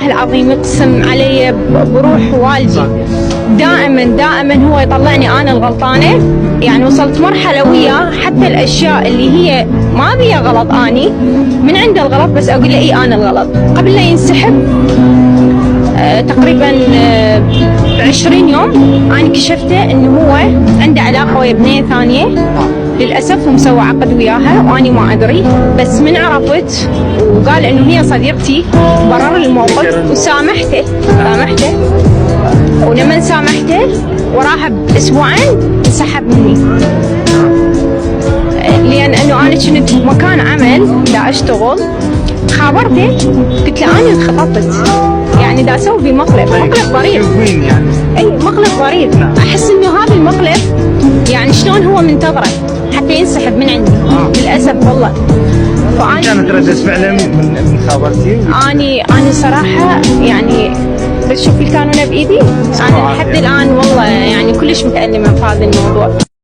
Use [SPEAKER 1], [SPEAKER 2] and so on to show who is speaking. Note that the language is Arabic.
[SPEAKER 1] والله العظيم يقسم علي بروح والدي دائما هو يطلعني انا الغلطانه. يعني وصلت مرحله وياه حتى الاشياء اللي هي ما بيها غلط اني من عنده الغلط، بس اقول له اي انا الغلط. قبل لا ينسحب تقريبا 20 يوم انا كشفته انه هو عنده علاقه ويا بنيه ثانيه، للاسف ومسوى عقد وياها واني ما ادري. بس من عرفت وقال انه هي صديقتي برر الموقف وسامحته. ولما سامحته وراها باسبوعين انسحب مني، لان انه انا كنت بمكان عمل دا اشتغل. خابرته قلت له انا انخطبت، يعني دا اسوي في مقلب ضرير.
[SPEAKER 2] يعني
[SPEAKER 1] اي مقلب ضرير. احس انه هذا المقلب يعني شلون هو منتظره حتى ينسحب من عندي. للاسف والله.
[SPEAKER 2] كانت ردة فعله من خابرتي؟
[SPEAKER 1] اني صراحه يعني بس شوفي القانون بايدي، انا لحد الان والله يعني كلش متألمه بهذا الموضوع.